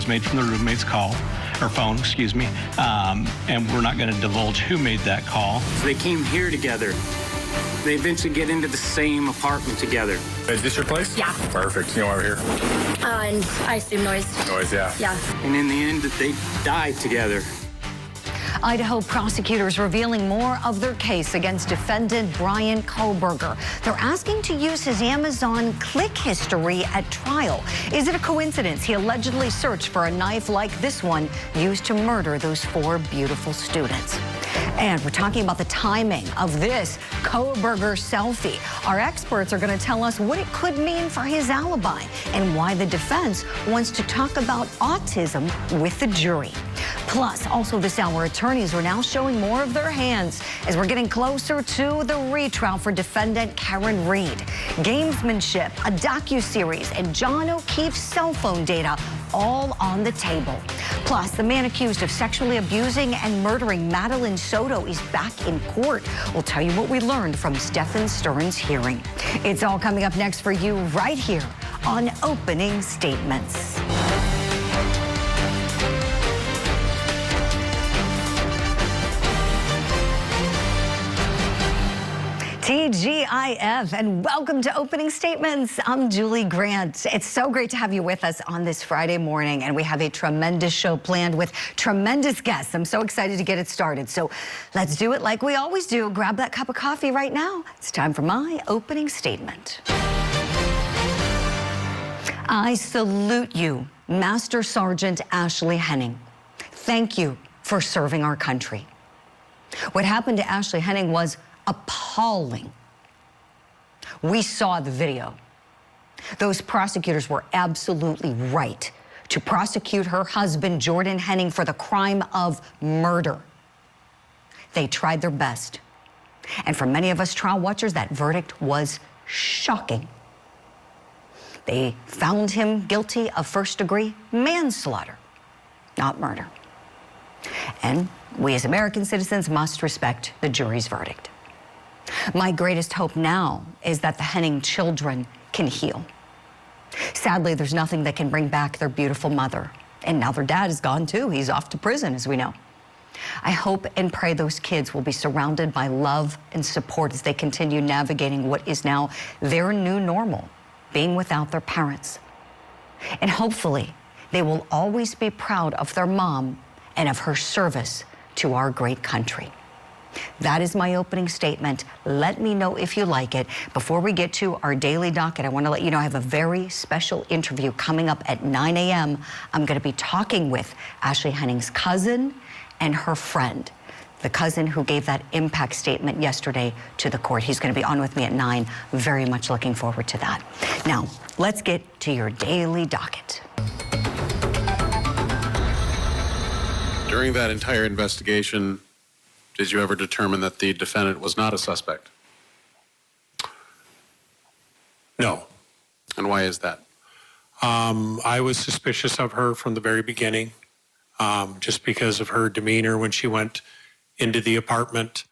was made from the roommate's call, or phone, excuse me, and we're not going to divulge who made that call. They came here together. They eventually get into the same apartment together. Is this your place? Yeah. Perfect. You know why we're here? And I assume noise. Noise, yeah. Yeah. And in the end, they died together. Idaho prosecutors revealing more of their case against defendant Bryan Kohberger. They're asking to use his Amazon click history at trial. Is it a coincidence he allegedly searched for a knife like this one used to murder those 4 beautiful students? And we're talking about the timing of this Kohberger selfie. Our experts are going to tell us what it could mean for his alibi and why the defense wants to talk about autism with the jury. Plus, also this hour, attorneys are now showing more of their hands as we're getting closer to the retrial for defendant Karen Reed. Gamesmanship, a docuseries, and John O'Keefe's cell phone data all on the table. Plus, the man accused of sexually abusing and murdering Madeline Soto is back in court. We'll tell you what we learned from Stephan Stern's hearing. It's all coming up next for you right here on Opening Statements. TGIF, and welcome to Opening Statements. I'm Julie Grant. It's so great to have you with us on this Friday morning, and we have a tremendous show planned with tremendous guests. I'm so excited to get it started. So let's do it like we always do. Grab that cup of coffee right now. It's time for my opening statement. I salute you, Master Sergeant Ashley Henning. Thank you for serving our country. What happened to Ashley Henning was appalling. We saw the video. Those prosecutors were absolutely right to prosecute her husband, Jordan Henning, for the crime of murder. They tried their best. And for many of us trial watchers, that verdict was shocking. They found him guilty of first-degree manslaughter, not murder. And we as American citizens must respect the jury's verdict. My greatest hope now is that the Henning children can heal. Sadly, there's nothing that can bring back their beautiful mother. And now their dad is gone too. He's off to prison, as we know. I hope and pray those kids will be surrounded by love and support as they continue navigating what is now their new normal, being without their parents. And hopefully, they will always be proud of their mom and of her service to our great country. That is my opening statement. Let me know if you like it. Before we get to our daily docket, I want to let you know I have a very special interview coming up at 9 a.m. I'm going to be talking with Ashley Henning's cousin and her friend, the cousin who gave that impact statement yesterday to the court. He's going to be on with me at 9. Very much looking forward to that. Now, let's get to your daily docket. During that entire investigation, did you ever determine that the defendant was not a suspect? No. And why is that? I was suspicious of her from the very beginning, just because of her demeanor when she went into the apartment.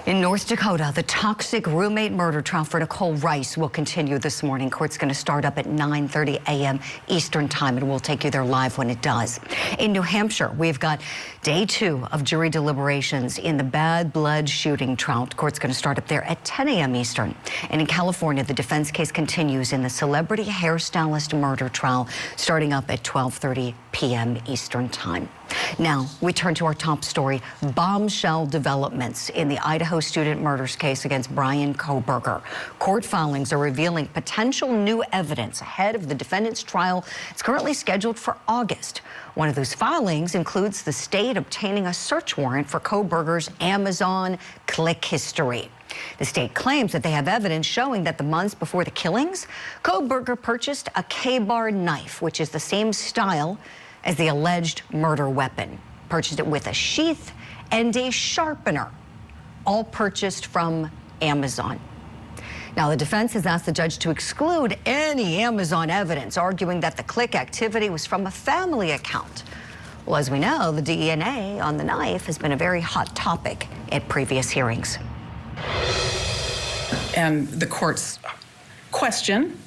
In North Dakota, the toxic roommate murder trial for Nicole Rice will continue this morning. Court's going to start up at 9:30 a.m. Eastern time, and we'll take you there live when it does. In New Hampshire, we've got day 2 of jury deliberations in the bad blood shooting trial. Court's going to start up there at 10 a.m. Eastern. And in California, the defense case continues in the celebrity hairstylist murder trial, starting up at 12:30 p.m. Eastern time. Now, we turn to our top story, bombshell developments in the Idaho student murders case against Bryan Kohberger. Court filings are revealing potential new evidence ahead of the defendant's trial. It's currently scheduled for August. One of those filings includes the state obtaining a search warrant for Kohberger's Amazon click history. The state claims that they have evidence showing that the months before the killings, Kohberger purchased a K-bar knife, which is the same style as the alleged murder weapon. Purchased it with a sheath and a sharpener, all purchased from Amazon. Now, the defense has asked the judge to exclude any Amazon evidence, arguing that the click activity was from a family account. Well, as we know, the DNA on the knife has been a very hot topic at previous hearings. And the court's question,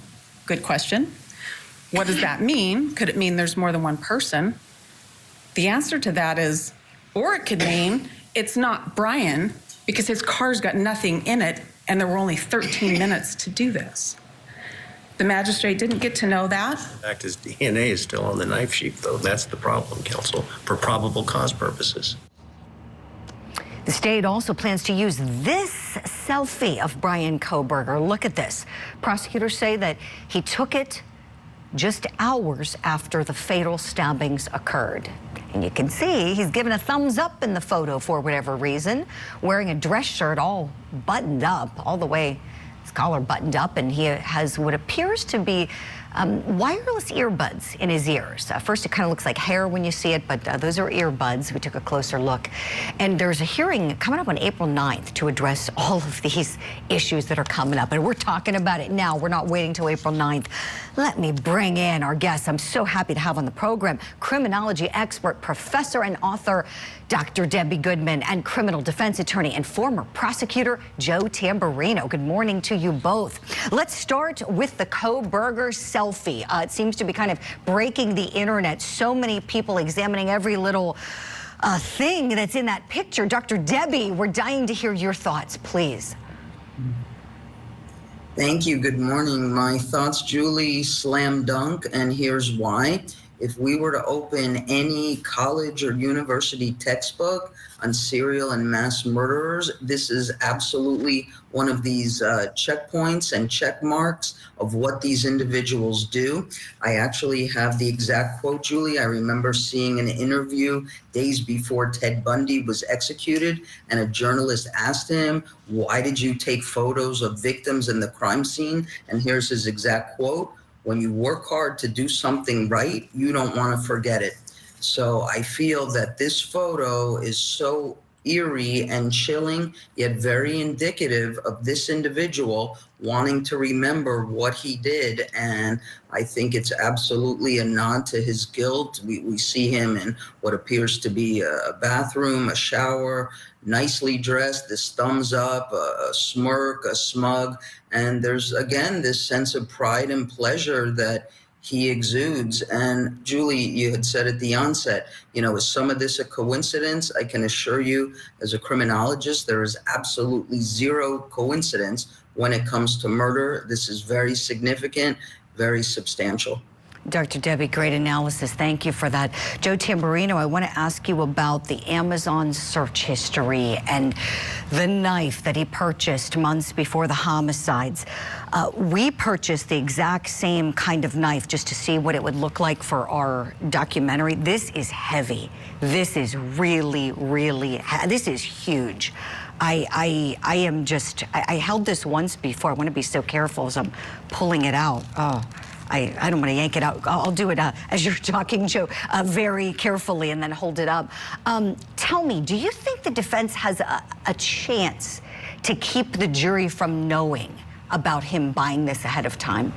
good question, What does that mean? Could it mean there's more than one person? The answer to that is, or it could mean it's not Bryan because his car's got nothing in it and there were only 13 minutes to do this. The magistrate didn't get to know that. In fact, his DNA is still on the knife sheath, though. That's the problem, counsel, for probable cause purposes. The state also plans to use this selfie of Bryan Kohberger. Look at this. Prosecutors say that he took it just hours after the fatal stabbings occurred. And you can see he's given a thumbs up in the photo for whatever reason, wearing a dress shirt all buttoned up, all the way, his collar buttoned up, and he has what appears to be wireless earbuds in his ears. First, it kind of looks like hair when you see it, but those are earbuds. We took a closer look. And there's a hearing coming up on April 9th to address all of these issues that are coming up. And we're talking about it now. We're not waiting till April 9th. Let me bring in our guest I'm so happy to have on the program, criminology expert, professor and author, Dr. Debbie Goodman, and criminal defense attorney and former prosecutor, Joe Tamburino. Good morning to you both. Let's start with the Kohberger selfie. It seems to be kind of breaking the internet. So many people examining every little thing that's in that picture. Dr. Debbie, we're dying to hear your thoughts, please. Thank you. Good morning. My thoughts, Julie, slam dunk, and here's why. If we were to open any college or university textbook on serial and mass murderers, this is absolutely one of these checkpoints and check marks of what these individuals do. I actually have the exact quote, Julie. I remember seeing an interview days before Ted Bundy was executed, and a journalist asked him, "Why did you take photos of victims in the crime scene?" And here's his exact quote: "When you work hard to do something right, you don't want to forget it." So I feel that this photo is so eerie and chilling, yet very indicative of this individual wanting to remember what he did. And I think it's absolutely a nod to his guilt. We see him in what appears to be a bathroom, a shower, nicely dressed, this thumbs up, a smirk, a smug. And there's, again, this sense of pride and pleasure that he exudes. And Julie, you had said at the onset, is some of this a coincidence? I can assure you, as a criminologist, there is absolutely zero coincidence when it comes to murder. This is very significant, very substantial. Dr. Debbie, great analysis. Thank you for that. Joe Tamburino, I want to ask you about the Amazon search history and the knife that he purchased months before the homicides. We purchased the exact same kind of knife just to see what it would look like for our documentary. This is heavy. This is really, really, this is huge. I held this once before. I want to be so careful as I'm pulling it out. Oh. I don't want to yank it out. I'll do it as you're talking, Joe, very carefully, and then hold it up. Tell me, do you think the defense has a chance to keep the jury from knowing about him buying this ahead of time?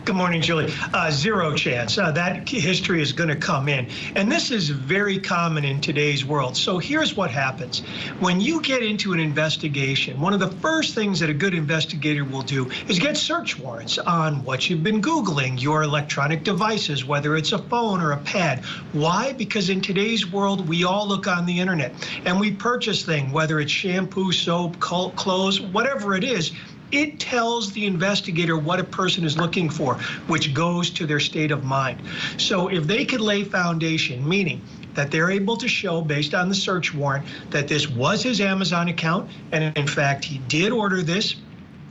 Good morning, Julie. Zero chance. That history is going to come in. And this is very common in today's world. So here's what happens. When you get into an investigation, one of the first things that a good investigator will do is get search warrants on what you've been Googling, your electronic devices, whether it's a phone or a pad. Why? Because in today's world, we all look on the internet and we purchase things, whether it's shampoo, soap, clothes, whatever it is. It tells the investigator what a person is looking for, which goes to their state of mind. So if they could lay foundation, meaning that they're able to show, based on the search warrant, that this was his Amazon account, and in fact, he did order this,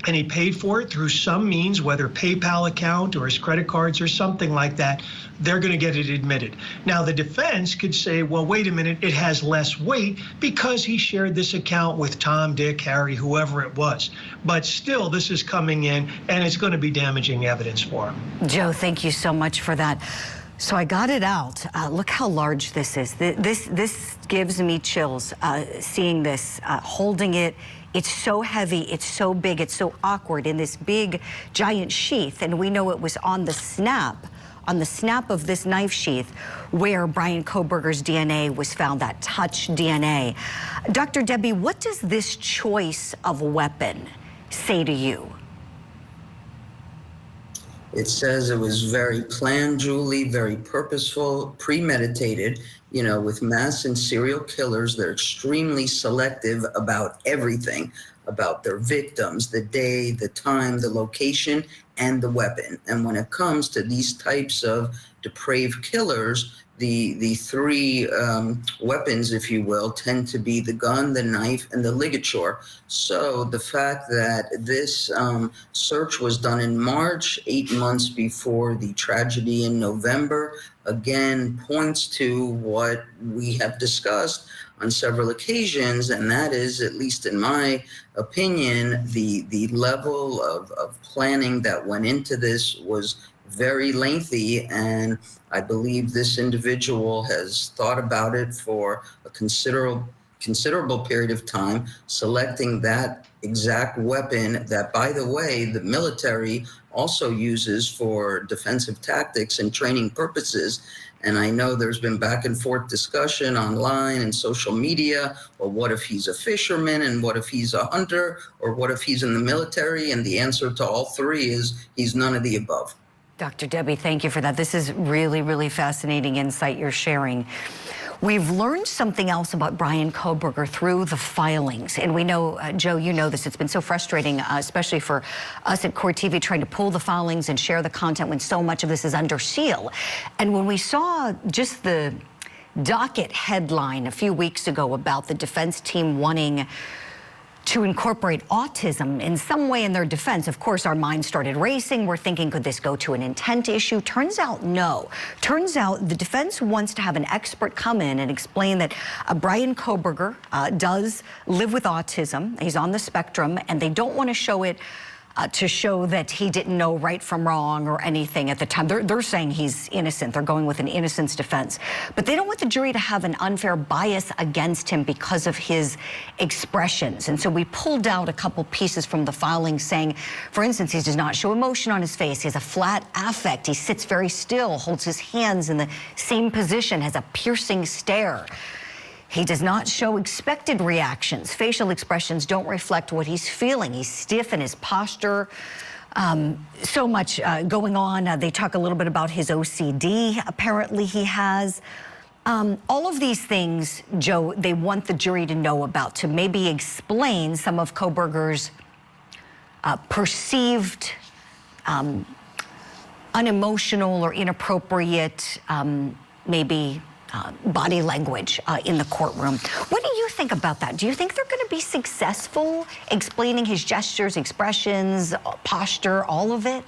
and he paid for it through some means, whether PayPal account or his credit cards or something like that, they're going to get it admitted. Now, the defense could say, well, wait a minute, it has less weight because he shared this account with Tom, Dick, Harry, whoever it was. But still, this is coming in, and it's going to be damaging evidence for him. Joe, thank you so much for that. So I got it out. Look how large this is. This gives me chills seeing this, holding it. It's so heavy, it's so big, it's so awkward in this big, giant sheath. And we know it was on the snap of this knife sheath where Bryan Kohberger's DNA was found, that touch DNA. Dr. Debbie, what does this choice of weapon say to you? It says it was very planned, Julie, very purposeful, premeditated. You know, with mass and serial killers, they're extremely selective about everything, about their victims, the day, the time, the location, and the weapon. And when it comes to these types of depraved killers, the three weapons, if you will, tend to be the gun, the knife, and the ligature. So the fact that this search was done in March, 8 months before the tragedy in November, again points to what we have discussed on several occasions, and that is, at least in my opinion, the level of planning that went into this was very lengthy, and I believe this individual has thought about it for a considerable period of time, selecting that exact weapon that, by the way, the military also uses for defensive tactics and training purposes. And I know there's been back and forth discussion online and social media. Well, what if he's a fisherman, and what if he's a hunter, or what if he's in the military? And the answer to all three is he's none of the above. Dr. Debbie, thank you for that. This is really, really fascinating insight you're sharing. We've learned something else about Bryan Kohberger through the filings. And we know, Joe, you know this, it's been so frustrating, especially for us at Court TV, trying to pull the filings and share the content when so much of this is under seal. And when we saw just the Docket headline a few weeks ago about the defense team wanting to incorporate autism in some way in their defense, of course, our minds started racing. We're thinking, could this go to an intent issue? Turns out, no. Turns out the defense wants to have an expert come in and explain that Bryan Kohberger does live with autism. He's on the spectrum, and they don't want to show it to show that he didn't know right from wrong or anything at the time. They're saying he's innocent. They're going with an innocence defense. But they don't want the jury to have an unfair bias against him because of his expressions. And so we pulled out a couple pieces from the filing saying, for instance, he does not show emotion on his face. He has a flat affect. He sits very still, holds his hands in the same position, has a piercing stare. He does not show expected reactions. Facial expressions don't reflect what he's feeling. He's stiff in his posture. So much going on. They talk a little bit about his OCD, apparently he has. All of these things, Joe, they want the jury to know about, to maybe explain some of Kohberger's perceived unemotional or inappropriate, maybe body language in the courtroom. What do you think about that? Do you think they're going to be successful explaining his gestures, expressions, posture, all of it?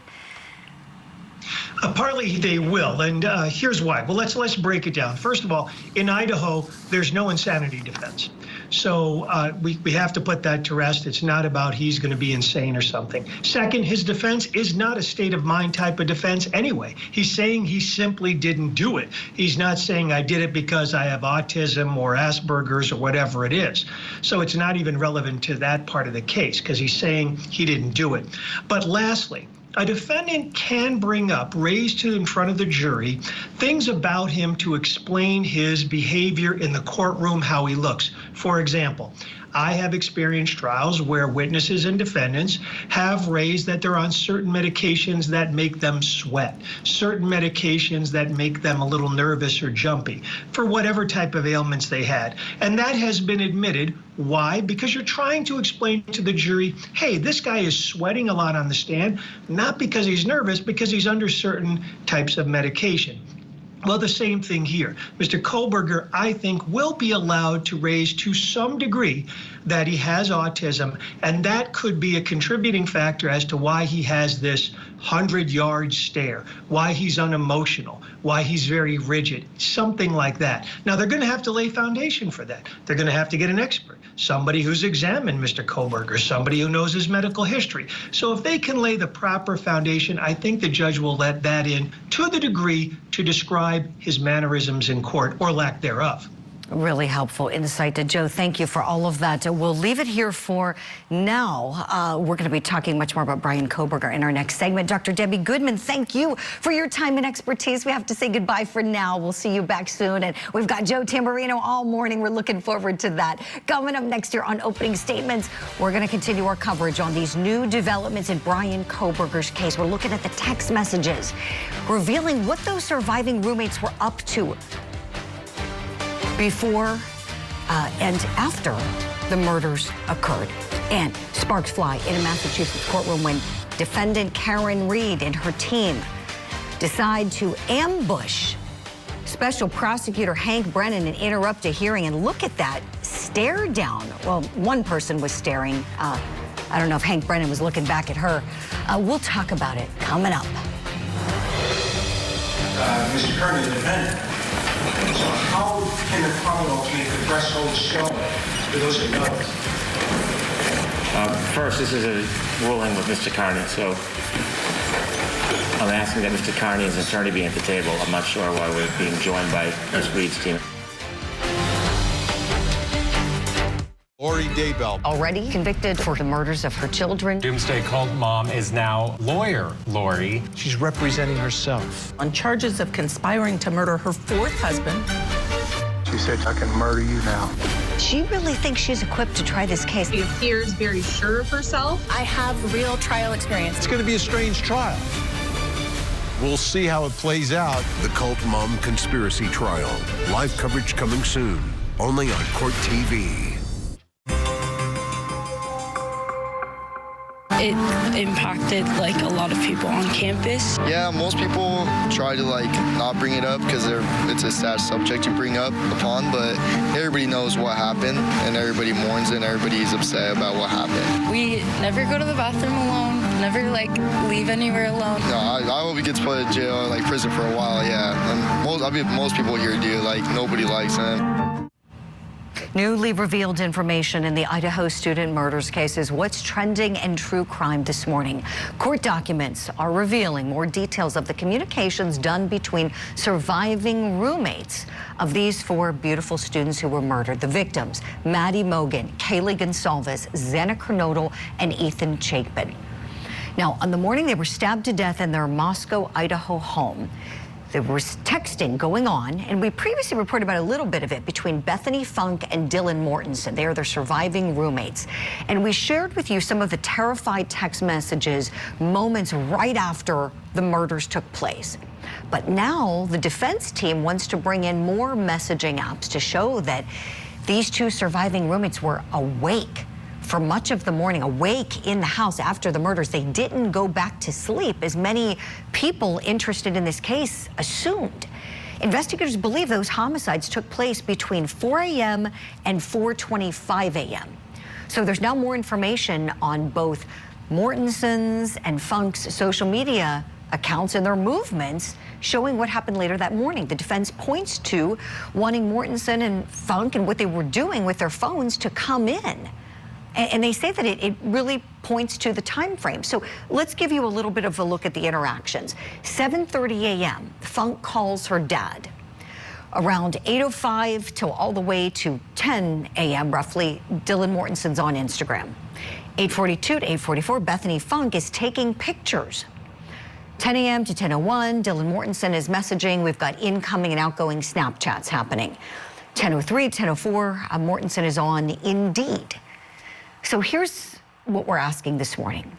Partly they will, and here's why. Well, let's break it down. First of all, in Idaho, there's no insanity defense. So we have to put that to rest. It's not about he's going to be insane or something. Second, his defense is not a state of mind type of defense anyway. He's saying he simply didn't do it. He's not saying I did it because I have autism or Asperger's or whatever it is. So it's not even relevant to that part of the case because he's saying he didn't do it. But lastly, a defendant can bring up, raise to in front of the jury, things about him to explain his behavior in the courtroom, how he looks. For example, I have experienced trials where witnesses and defendants have raised that they're on certain medications that make them sweat, certain medications that make them a little nervous or jumpy for whatever type of ailments they had. And that has been admitted. Why? Because you're trying to explain to the jury, hey, this guy is sweating a lot on the stand, not because he's nervous, because he's under certain types of medication. Well, the same thing here. Mr. Kohberger, I think, will be allowed to raise to some degree that he has autism, and that could be a contributing factor as to why he has this 100-yard stare, why he's unemotional, why he's very rigid, something like that. Now, they're going to have to lay foundation for that. They're going to have to get an expert, somebody who's examined Mr. Kohberger, somebody who knows his medical history. So if they can lay the proper foundation, I think the judge will let that in to the degree to describe his mannerisms in court or lack thereof. Really helpful insight. Joe, thank you for all of that. We'll leave it here for now. We're going to be talking much more about Bryan Kohberger in our next segment. Dr. Debbie Goodman, thank you for your time and expertise. We have to say goodbye for now. We'll see you back soon. And we've got Joe Tamburino all morning. We're looking forward to that. Coming up next year on Opening Statements, we're going to continue our coverage on these new developments in Bryan Kohberger's case. We're looking at the text messages revealing what those surviving roommates were up to before and after the murders occurred. And sparks fly in a Massachusetts courtroom when defendant Karen Reed and her team decide to ambush Special Prosecutor Hank Brennan and interrupt a hearing. And look at that stare down. Well, one person was staring. I don't know if Hank Brennan was looking back at her. We'll talk about it coming up. Mr. Kearney, the defendant. So how can the Commonwealth make the threshold show for those who know? First, this is a ruling with Mr. Kearney, so I'm asking that Mr. Kearney and his attorney be at the table. I'm not sure why we're being joined by Ms. Reed's team. Lori Daybell. Already convicted for the murders of her children. Doomsday cult mom is now lawyer Lori. She's representing herself. On charges of conspiring to murder her fourth husband. She said, I can murder you now. She really thinks she's equipped to try this case. She appears very sure of herself. I have real trial experience. It's going to be a strange trial. We'll see how it plays out. The Cult Mom Conspiracy Trial. Live coverage coming soon. Only on Court TV. It impacted like a lot of people on campus. Yeah, most people try to like not bring it up because it's a sad subject to bring up upon, but everybody knows what happened and everybody mourns and everybody's upset about what happened. We never go to the bathroom alone, never like leave anywhere alone. No, I hope he gets put in jail or like prison for a while, yeah. And most people here do, like nobody likes him. Newly revealed information in the Idaho student murders case is what's trending in true crime this morning. Court documents are revealing more details of the communications done between surviving roommates of these four beautiful students who were murdered. The victims, Maddie Mogan, Kaylee Gonsalves, Xena Kernodle, and Ethan Chapin. Now, on the morning they were stabbed to death in their Moscow, Idaho home, there was texting going on, and we previously reported about a little bit of it between Bethany Funk and Dylan Mortensen. They are their surviving roommates. And we shared with you some of the terrified text messages moments right after the murders took place. But now the defense team wants to bring in more messaging apps to show that these two surviving roommates were awake for much of the morning, awake in the house after the murders. They didn't go back to sleep, as many people interested in this case assumed. Investigators believe those homicides took place between 4 a.m. and 4:25 a.m. So there's now more information on both Mortensen's and Funk's social media accounts and their movements showing what happened later that morning. The defense points to wanting Mortensen and Funk and what they were doing with their phones to come in. And they say that it really points to the time frame. So let's give you a little bit of a look at the interactions. 7:30 a.m., Funk calls her dad. Around 8:05 till all the way to 10 a.m. roughly, Dylan Mortensen's on Instagram. 8:42 to 8:44, Bethany Funk is taking pictures. 10 a.m. to 10:01, Dylan Mortensen is messaging. We've got incoming and outgoing Snapchats happening. 10:03, 10:04, Mortensen is on Indeed. So here's what we're asking this morning.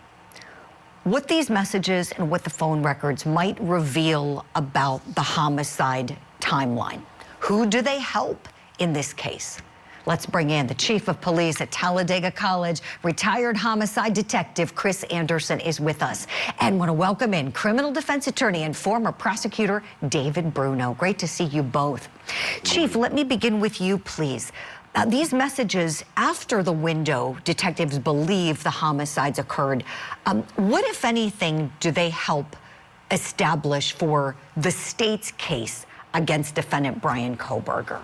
What these messages and what the phone records might reveal about the homicide timeline. Who do they help in this case? Let's bring in the chief of police at Talladega College, retired homicide detective Chris Anderson is with us. And want to welcome in criminal defense attorney and former prosecutor David Bruno. Great to see you both. Chief, let me begin with you, please. These messages after the window detectives believe the homicides occurred, what, if anything, do they help establish for the state's case against defendant Bryan Kohberger?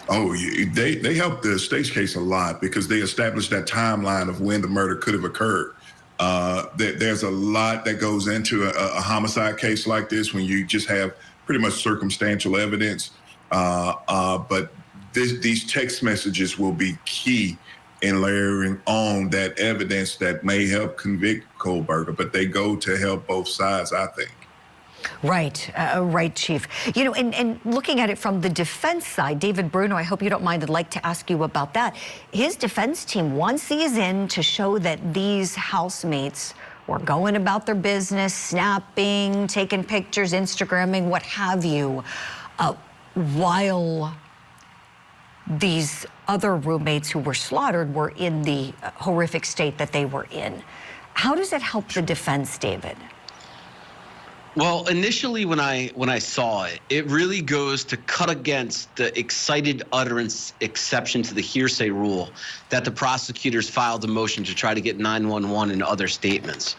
Oh, they help the state's case a lot because they established that timeline of when the murder could have occurred. There's a lot that goes into a homicide case like this when you just have pretty much circumstantial evidence. But these text messages will be key in layering on that evidence that may help convict Kohberger, but they go to help both sides, I think. Right, right, Chief. You know, and looking at it from the defense side, David Bruno, I hope you don't mind, I'd like to ask you about that. His defense team wants these in to show that these housemates were going about their business, snapping, taking pictures, Instagramming, what have you, while these other roommates who were slaughtered were in the horrific state that they were in. How does it help the defense, David? Well, initially when I saw it, it really goes to cut against the excited utterance exception to the hearsay rule that the prosecutors filed a motion to try to get 911 and other statements.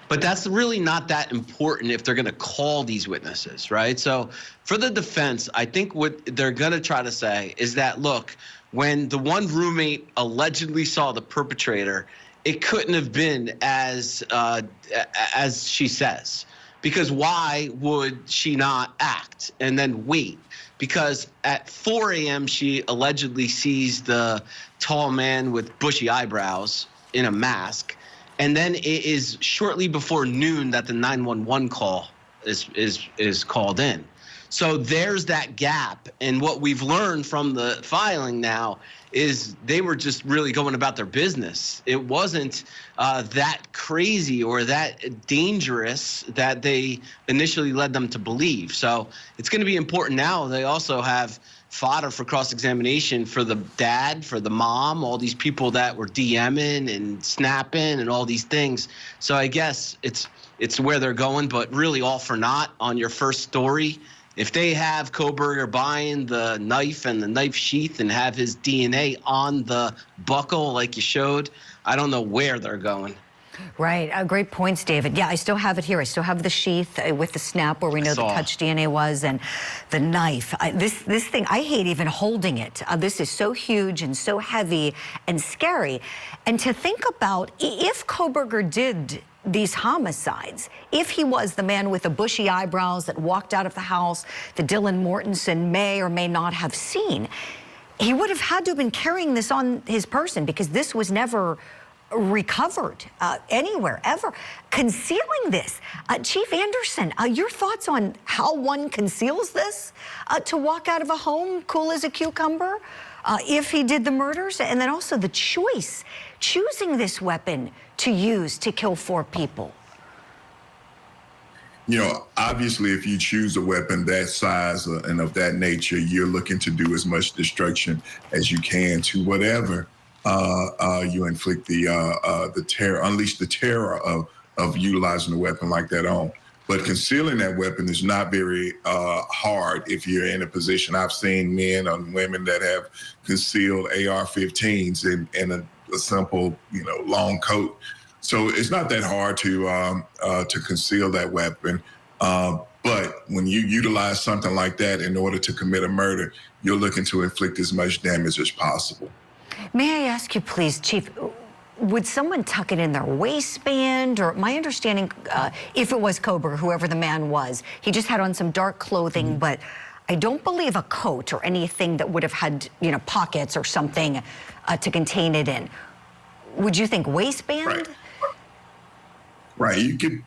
But that's really not that important if they're going to call these witnesses, right? So for the defense, I think what they're going to try to say is that, look, when the one roommate allegedly saw the perpetrator, it couldn't have been as she says. Because why would she not act and then wait? Because at 4 a.m., she allegedly sees the tall man with bushy eyebrows in a mask. And then it is shortly before noon that the 911 call is called in. So there's that gap. And what we've learned from the filing now is they were just really going about their business. It wasn't that crazy or that dangerous that they initially led them to believe. So it's going to be important now. They also have fodder for cross-examination for the dad, for the mom, all these people that were DMing and snapping and all these things. So I guess it's where they're going, but really all for naught on your first story. If they have Kohberger buying the knife and the knife sheath and have his DNA on the buckle like you showed, I don't know where they're going. Right. Great points, David. Yeah, I still have it here. I still have the sheath with the snap where we know the touch DNA was, and the knife. This thing, I hate even holding it. This is so huge and so heavy and scary. And to think about if Kohberger did these homicides, if he was the man with the bushy eyebrows that walked out of the house that Dylan Mortensen may or may not have seen, he would have had to have been carrying this on his person because this was never recovered anywhere, ever. Concealing this. Chief Anderson, your thoughts on how one conceals this to walk out of a home cool as a cucumber if he did the murders, and then also the choosing this weapon to use to kill 4 people? You know, obviously, if you choose a weapon that size and of that nature, you're looking to do as much destruction as you can to whatever you inflict the terror, unleash the terror of utilizing a weapon like that on. But concealing that weapon is not very hard if you're in a position. I've seen men and women that have concealed AR-15s in a simple, long coat. So it's not that hard to conceal that weapon. But when you utilize something like that in order to commit a murder, you're looking to inflict as much damage as possible. May I ask you, please, Chief, would someone tuck it in their waistband? Or my understanding, if it was Kohberger, whoever the man was, he just had on some dark clothing, but I don't believe a coat or anything that would have had, pockets or something to contain it in. Would you think waistband? Right. You could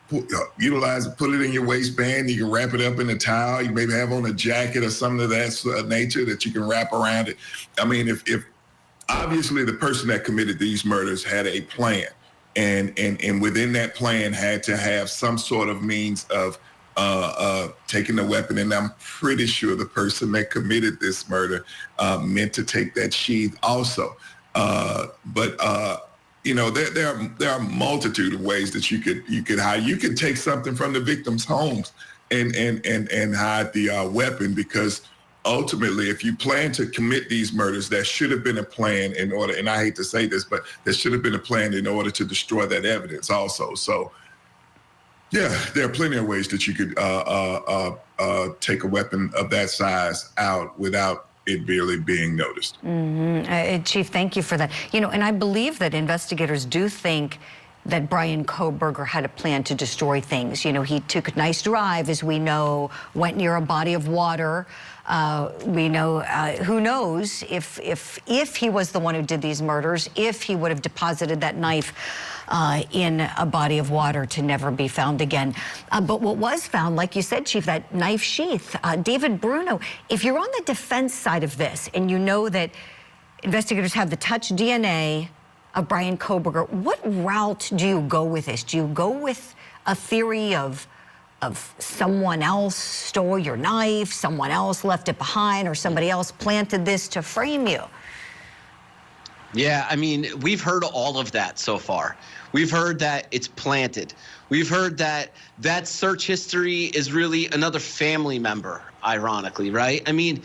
utilize it, put it in your waistband. You can wrap it up in a towel. You maybe have on a jacket or something of that nature that you can wrap around it. I mean, if obviously the person that committed these murders had a plan, and within that plan had to have some sort of means of taking the weapon. And I'm pretty sure the person that committed this murder meant to take that sheath also. But there are a multitude of ways that you could hide. You could take something from the victim's homes and hide the weapon, because ultimately, if you plan to commit these murders, there should have been a plan in order, and I hate to say this, but there should have been a plan in order to destroy that evidence also. So, yeah, there are plenty of ways that you could take a weapon of that size out without it really being noticed. Chief, thank you for that. And I believe that investigators do think that Bryan Kohberger had a plan to destroy things. You know, he took a nice drive, as we know, went near a body of water. We know, who knows if he was the one who did these murders, if he would have deposited that knife in a body of water to never be found again. But what was found, like you said, Chief, that knife sheath. David Bruno, if you're on the defense side of this and you know that investigators have the touch DNA of Bryan Kohberger, what route do you go with this? Do you go with a theory of someone else stole your knife, someone else left it behind, or somebody else planted this to frame you? Yeah, I mean, we've heard all of that so far. We've heard that it's planted. We've heard that that search history is really another family member, ironically, right? I mean,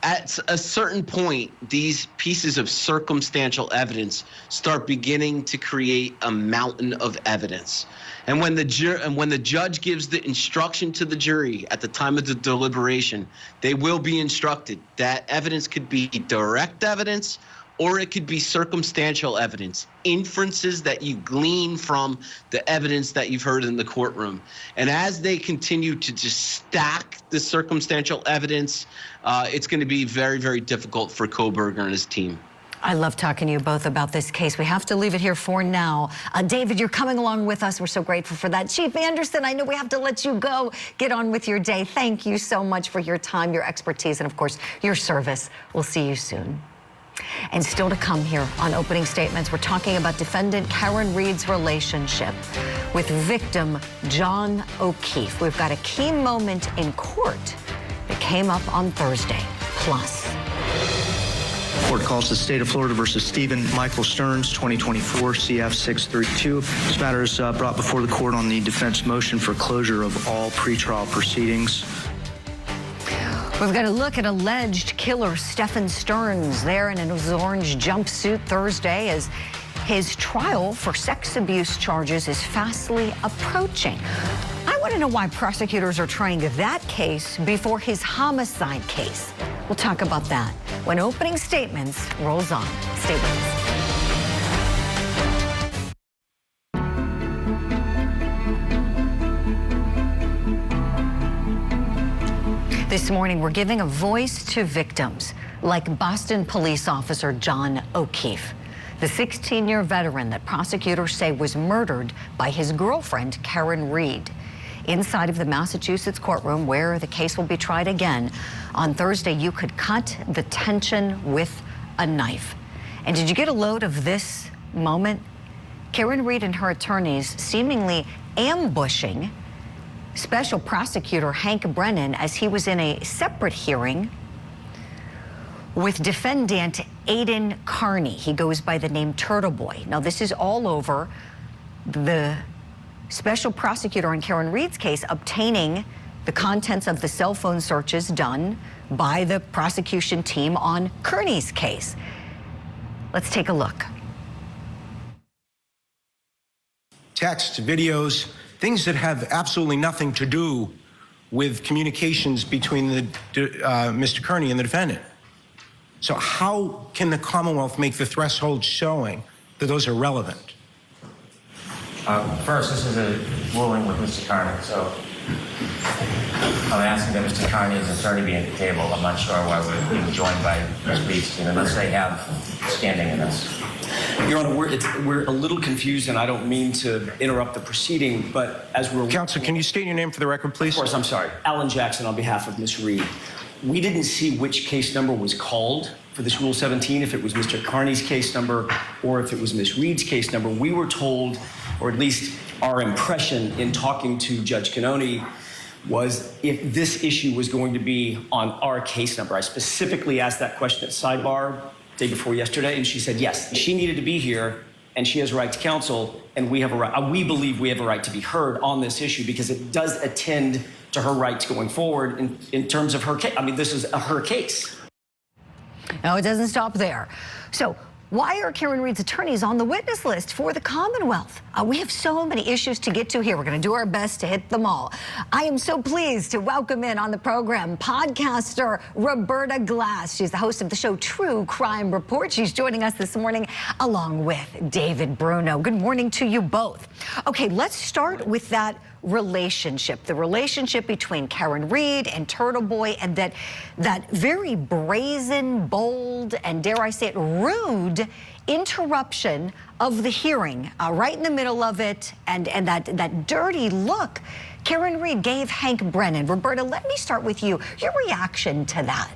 at a certain point, these pieces of circumstantial evidence start beginning to create a mountain of evidence. And when the judge gives the instruction to the jury at the time of the deliberation, they will be instructed that evidence could be direct evidence, or it could be circumstantial evidence, inferences that you glean from the evidence that you've heard in the courtroom. And as they continue to just stack the circumstantial evidence, it's going to be very, very difficult for Kohberger and his team. I love talking to you both about this case. We have to leave it here for now. David, you're coming along with us. We're so grateful for that. Chief Anderson, I know we have to let you go. Get on with your day. Thank you so much for your time, your expertise, and of course, your service. We'll see you soon. And still to come here on Opening Statements, we're talking about defendant Karen Read's relationship with victim John O'Keefe. We've got a key moment in court that came up on Thursday. Plus, Court calls the state of Florida versus Stephan Michael Stearns, 2024 CF 632. This matter is brought before the court on the defense motion for closure of all pretrial proceedings. we've got a look at alleged killer Stephan Stearns there in his orange jumpsuit Thursday as his trial for sex abuse charges is fastly approaching. I want to know why prosecutors are trying that case before his homicide case. We'll talk about that when Opening Statements rolls on. Stay with us. This morning, we're giving a voice to victims like Boston police officer John O'Keefe, the 16-year veteran that prosecutors say was murdered by his girlfriend, Karen Read, inside of the Massachusetts courtroom where the case will be tried again. On Thursday, you could cut the tension with a knife. And did you get a load of this moment? Karen Read and her attorneys seemingly ambushing Special Prosecutor Hank Brennan as he was in a separate hearing with defendant Aiden Carney. He goes by the name Turtle Boy. Now, this is all over the Special Prosecutor in Karen Read's case obtaining the contents of the cell phone searches done by the prosecution team on Kearney's case. Let's take a look. Text, videos, things that have absolutely nothing to do with communications between Mr. Kearney and the defendant. So how can the Commonwealth make the threshold showing that those are relevant? First, this is a ruling with Mr. Kearney, so I'm asking that Mr. Kearney's attorney be at the table. I'm not sure why we're being joined by Ms. Reed, unless they have standing in this. Your Honor, we're a little confused, and I don't mean to interrupt the proceeding, but as we're... Counsel, can you state your name for the record, please? Of course, I'm sorry. Alan Jackson on behalf of Ms. Reed. We didn't see which case number was called for this Rule 17, if it was Mr. Kearney's case number or if it was Ms. Reed's case number. We were told, or at least our impression in talking to Judge Cannoni, was if this issue was going to be on our case number. I specifically asked that question at sidebar day before yesterday, and she said yes. She needed to be here, and she has a right to counsel, and we have a right. We believe we have a right to be heard on this issue because it does attend to her rights going forward in terms of her case. I mean, this is her case. No, it doesn't stop there. So Why are Karen Read's attorneys on the witness list for the Commonwealth? We have so many issues to get to here. We're going to do our best to hit them all. I am so pleased to welcome in on the program podcaster Roberta Glass. She's the host of the show True Crime Report. She's joining us this morning along with David Bruno. Good morning to you both. Okay, let's start with that relationship, the relationship between Karen Read and Turtle Boy, and that very brazen, bold, and dare I say it, rude interruption of the hearing right in the middle of it, and that dirty look Karen Read gave Hank Brennan. Roberta, let me start with you. Your reaction to that?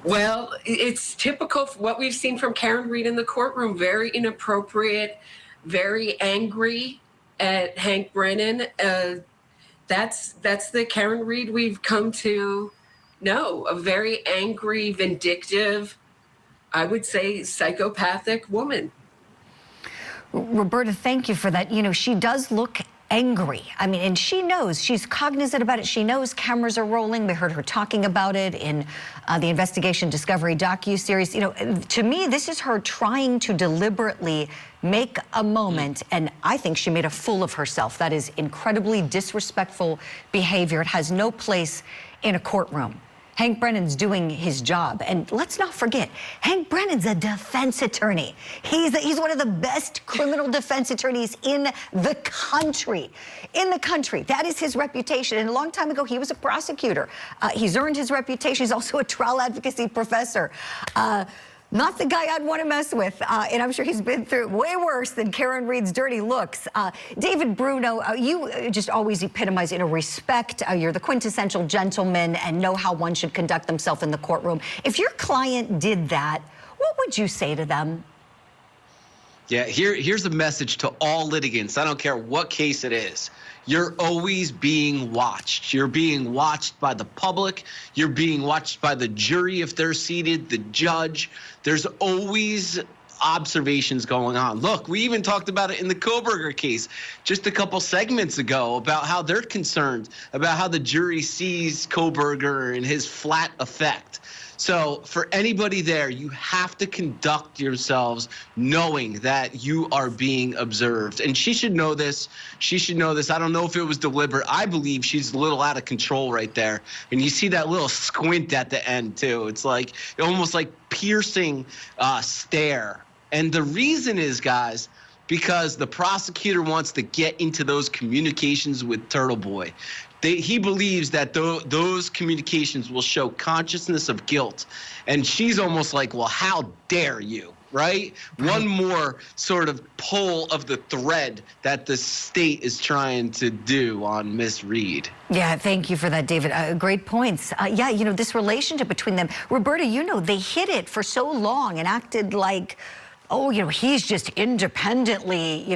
Well, it's typical for what we've seen from Karen Read in the courtroom. Very inappropriate, very angry at Hank Brennan. That's the Karen Read we've come to know. A very angry, vindictive, I would say psychopathic woman. Roberta, thank you for that. You know, she does look angry. I mean, and she knows, she's cognizant about it. She knows cameras are rolling. We heard her talking about it in the Investigation Discovery docuseries. You know, to me, this is her trying to deliberately make a moment, and I think she made a fool of herself. That is incredibly disrespectful behavior. It has no place in a courtroom. Hank Brennan's doing his job. And let's not forget, Hank Brennan's a defense attorney. He's one of the best criminal defense attorneys in the country. That is his reputation. And a long time ago, he was a prosecutor. He's earned his reputation. He's also a trial advocacy professor. Not the guy I'd want to mess with, and I'm sure he's been through way worse than Karen Read's dirty looks. David Bruno, you just always epitomize, respect. You're the quintessential gentleman and know how one should conduct themselves in the courtroom. If your client did that, what would you say to them? Yeah, here's a message to all litigants. I don't care what case it is. You're always being watched. You're being watched by the public. You're being watched by the jury if they're seated, the judge. There's always observations going on. Look, we even talked about it in the Kohberger case just a couple segments ago about how they're concerned about how the jury sees Kohberger and his flat effect. So for anybody there, you have to conduct yourselves knowing that you are being observed. And she should know this. She should know this. I don't know if it was deliberate. I believe she's a little out of control right there. And you see that little squint at the end, too. It's like almost like piercing stare. And the reason is, guys, because the prosecutor wants to get into those communications with Turtle Boy. He believes that those communications will show consciousness of guilt. And she's almost like, well, how dare you, right? One more sort of pull of the thread that the state is trying to do on Miss Read. Yeah, thank you for that, David. Great points. Yeah, this relationship between them. Roberta, they hid it for so long and acted like, oh, he's just independently,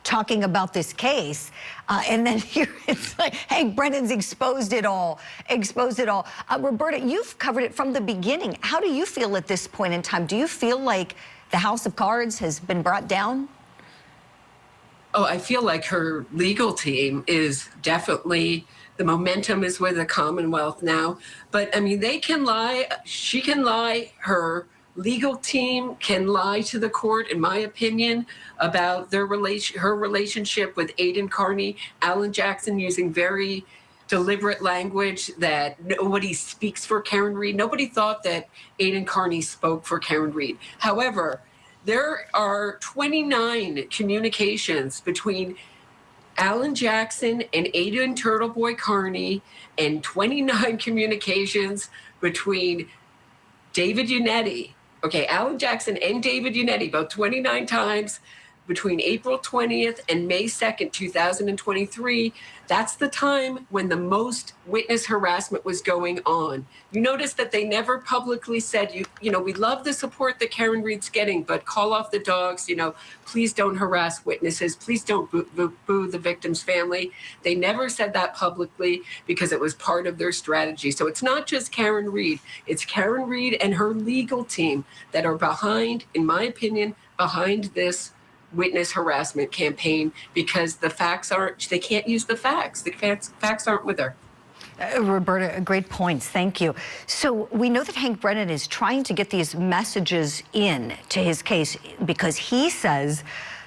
talking about this case. And then here it's like, Hank Brennan's exposed it all. Roberta, you've covered it from the beginning. How do you feel at this point in time? Do you feel like the house of cards has been brought down? Oh, I feel like her legal team is definitely, the momentum is with the Commonwealth now. But I mean, they can lie. She can lie. Her legal team can lie to the court, in my opinion, about her relationship with Aidan Carney. Alan Jackson using very deliberate language that nobody speaks for Karen Read. Nobody thought that Aidan Carney spoke for Karen Read. However, there are 29 communications between Alan Jackson and Aidan Turtle Boy Carney, and 29 communications between David Unetti. Okay, Alan Jackson and David Unetti, about 29 times between April 20th and May 2nd, 2023. That's the time when the most witness harassment was going on. You notice that they never publicly said, we love the support that Karen Read's getting, but call off the dogs, please don't harass witnesses, please don't boo the victim's family. They never said that publicly because it was part of their strategy. So it's not just Karen Read, it's Karen Read and her legal team that are behind, in my opinion, behind this witness harassment campaign, because the facts they can't use the facts. The facts aren't with her. Roberta, great points. Thank you. So we know that Hank Brennan is trying to get these messages in to his case because he says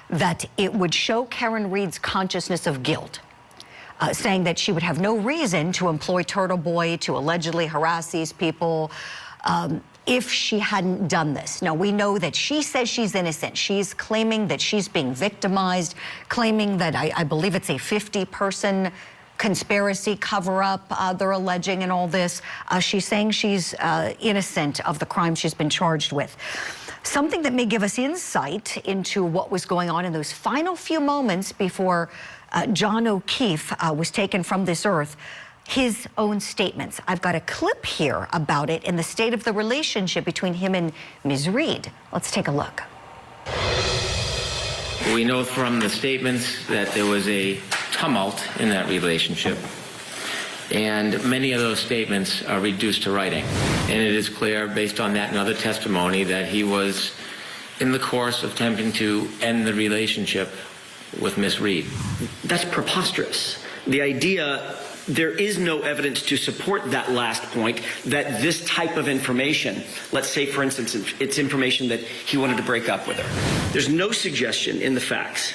that it would show Karen Read's consciousness of guilt, saying that she would have no reason to employ Turtle Boy to allegedly harass these people if she hadn't done this. Now, we know that she says she's innocent. She's claiming that she's being victimized, claiming that I believe it's a 50-person conspiracy cover-up they're alleging and all this. She's saying she's innocent of the crime she's been charged with. Something that may give us insight into what was going on in those final few moments before John O'Keefe was taken from this earth, his own statements. I've got a clip here about it in the state of the relationship between him and Ms. Reed. Let's take a look. We know from the statements that there was a tumult in that relationship, and many of those statements are reduced to writing. And it is clear, based on that and other testimony, that he was in the course of attempting to end the relationship with Miss Reed. That's preposterous. The idea, there is no evidence to support that last point, that this type of information, let's say, for instance, it's information that he wanted to break up with her. There's no suggestion in the facts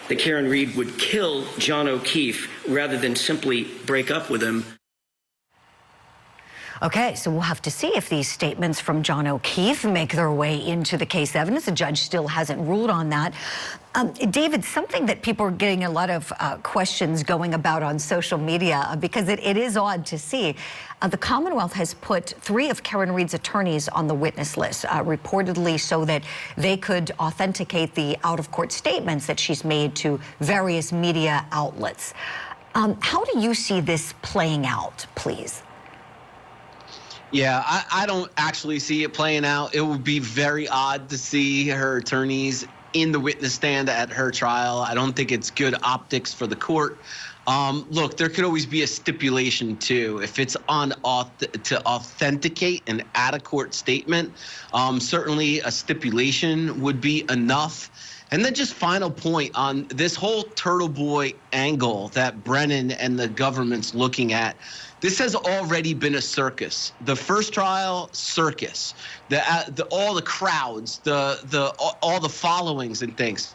that Karen Reed would kill John O'Keefe rather than simply break up with him. Okay, so we'll have to see if these statements from John O'Keefe make their way into the case evidence. The judge still hasn't ruled on that. David, something that people are getting a lot of questions going about on social media, because it is odd to see. The Commonwealth has put 3 of Karen Reed's attorneys on the witness list, reportedly so that they could authenticate the out-of-court statements that she's made to various media outlets. How do you see this playing out, please? Yeah, I don't actually see it playing out. It would be very odd to see her attorneys in the witness stand at her trial. I don't think it's good optics for the court. Look, there could always be a stipulation, too. If it's to authenticate an out-of-court statement, certainly a stipulation would be enough. And then just final point on this whole Turtle Boy angle that Brennan and the government's looking at. This has already been a circus. The first trial, circus. All the crowds, all the followings and things.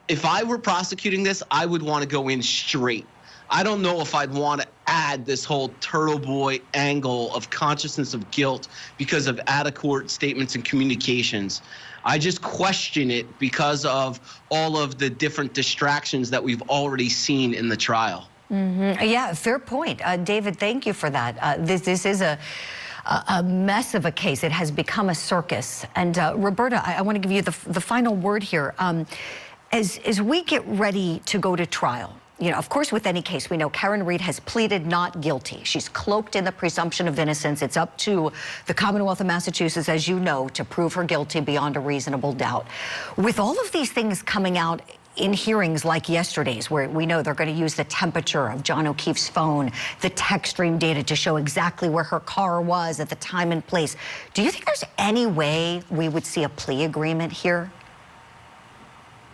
If I were prosecuting this, I would want to go in straight. I don't know if I'd want to add this whole Turtle Boy angle of consciousness of guilt because of out-of-court statements and communications. I just question it because of all of the different distractions that we've already seen in the trial. Mm-hmm. Yeah, fair point. David, thank you for that. This is a mess of a case. It has become a circus. And Roberta, I want to give you the final word here. As we get ready to go to trial, you know, of course, with any case, we know Karen Reed has pleaded not guilty. She's cloaked in the presumption of innocence. It's up to the Commonwealth of Massachusetts, as you know, to prove her guilty beyond a reasonable doubt. With all of these things coming out in hearings like yesterday's, where we know they're going to use the temperature of John O'Keefe's phone, the text stream data to show exactly where her car was at the time and place, do you think there's any way we would see a plea agreement here?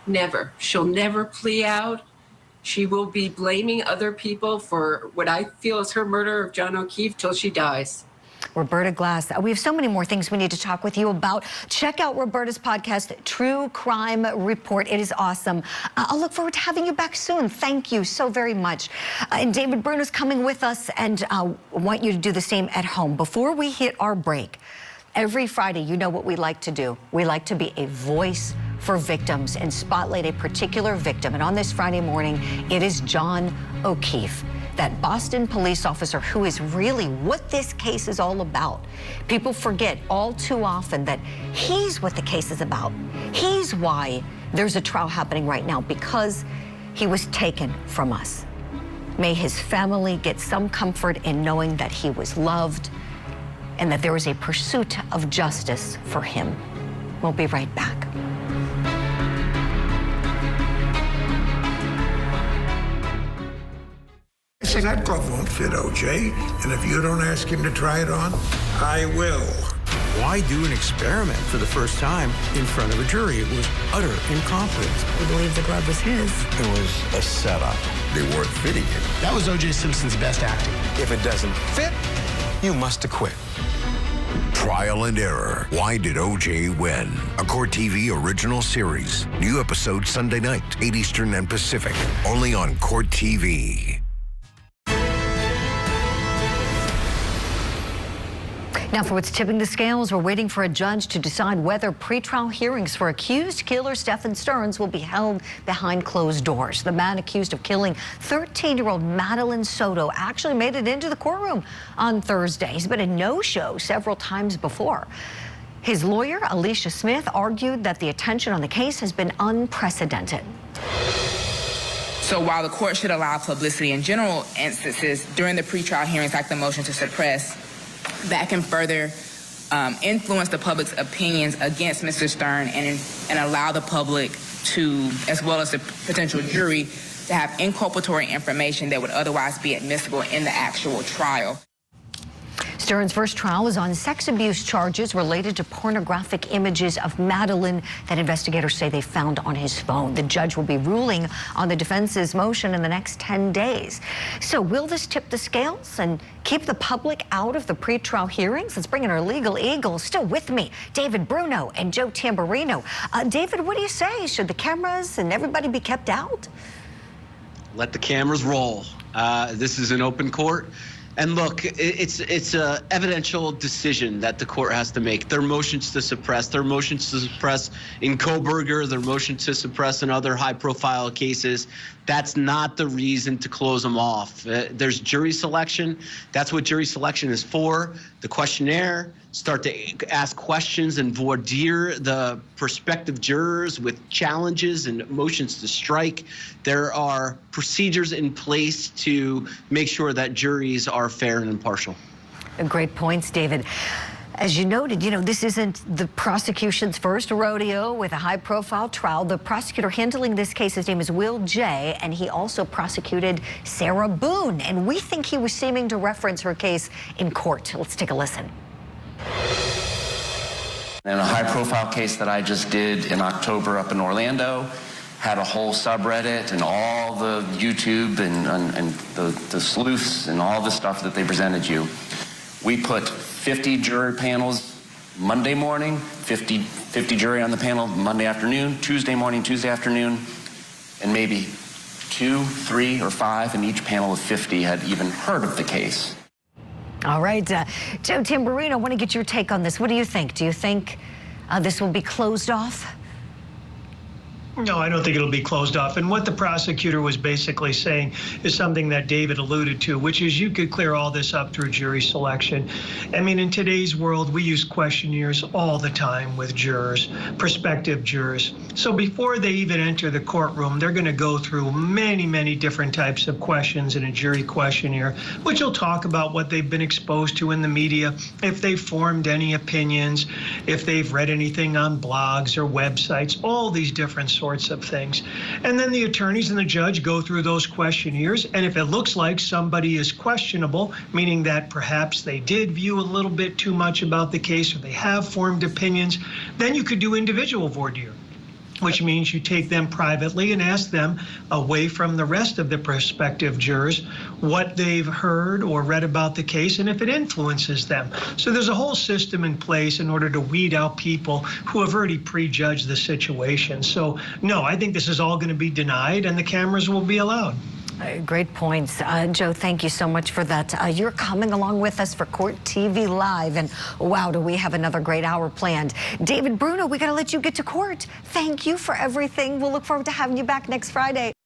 Never. She'll never plea out. She will be blaming other people for what I feel is her murder of John O'Keefe till she dies. Roberta Glass, we have so many more things we need to talk with you about. Check out Roberta's podcast, True Crime Report. It is awesome. I'll look forward to having you back soon. Thank you so very much. And David Bruno's coming with us, and I want you to do the same at home. Before we hit our break, every Friday, you know what we like to do. We like to be a voice for victims and spotlight a particular victim. And on this Friday morning, it is John O'Keefe, that Boston police officer who is really what this case is all about. People forget all too often that he's what the case is about. He's why there's a trial happening right now, because he was taken from us. May his family get some comfort in knowing that he was loved and that there was a pursuit of justice for him. We'll be right back. I said, that glove won't fit OJ, and if you don't ask him to try it on, I will. Why do an experiment for the first time in front of a jury? It was utter incompetence. We believe the glove was his. It was a setup. they weren't fitting it. That was O.J. Simpson's best acting. If it doesn't fit, you must acquit. Trial and Error. Why did O.J. win? A Court TV original series. New episodes Sunday night, 8 Eastern and Pacific. Only on Court TV. Now, for what's tipping the scales, we're waiting for a judge to decide whether pretrial hearings for accused killer Stephan Stearns will be held behind closed doors. The man accused of killing 13-year-old Madeline Soto actually made it into the courtroom on Thursday. He's been a no-show several times before. His lawyer, Alicia Smith, argued that the attention on the case has been unprecedented. So while the court should allow publicity in general instances during the pretrial hearings, like the motion to suppress, that can further influence the public's opinions against Mr. Stern and allow the public to, as well as the potential jury, to have inculpatory information that would otherwise be admissible in the actual trial. Stern's first trial is on sex abuse charges related to pornographic images of Madeline that investigators say they found on his phone. The judge will be ruling on the defense's motion in the next 10 days. So will this tip the scales and keep the public out of the pretrial hearings? Let's bring in our legal eagles. Still with me, David Bruno and Joe Tamburino. David, what do you say? Should the cameras and everybody be kept out? Let the cameras roll. This is an open court. And look, it's a evidential decision that the court has to make. Their motions to suppress in Kohberger, their motion to suppress in other high-profile cases. That's not the reason to close them off. There's jury selection. That's what jury selection is for. The questionnaire, start to ask questions and voir dire the prospective jurors with challenges and motions to strike. There are procedures in place to make sure that juries are fair and impartial. Great points, David. As you noted, this isn't the prosecution's first rodeo with a high-profile trial. The prosecutor handling this case, his name is Will J., and he also prosecuted Sarah Boone, and we think he was seeming to reference her case in court. Let's take a listen. In a high-profile case that I just did in October up in Orlando, had a whole subreddit and all the YouTube and the sleuths and all the stuff that they presented you. We put 50 jury panels Monday morning, 50 jury on the panel Monday afternoon, Tuesday morning, Tuesday afternoon, and maybe 2, 3, or 5 in each panel of 50 had even heard of the case. All right, Joe Tamburino, I want to get your take on this. What do you think? Do you think this will be closed off? No, I don't think it'll be closed off. And what the prosecutor was basically saying is something that David alluded to, which is you could clear all this up through jury selection. I mean, in today's world, we use questionnaires all the time with jurors, prospective jurors. So before they even enter the courtroom, they're going to go through many, many different types of questions in a jury questionnaire, which will talk about what they've been exposed to in the media, if they've formed any opinions, if they've read anything on blogs or websites, all these different sorts of things. And then the attorneys and the judge go through those questionnaires, and if it looks like somebody is questionable, meaning that perhaps they did view a little bit too much about the case or they have formed opinions, then you could do individual voir dire, which means you take them privately and ask them, away from the rest of the prospective jurors, what they've heard or read about the case and if it influences them. So there's a whole system in place in order to weed out people who have already prejudged the situation. So no, I think this is all going to be denied and the cameras will be allowed. Great points. Joe, thank you so much for that. You're coming along with us for Court TV Live, and wow, do we have another great hour planned. David Bruno, we got to let you get to court. Thank you for everything. We'll look forward to having you back next Friday.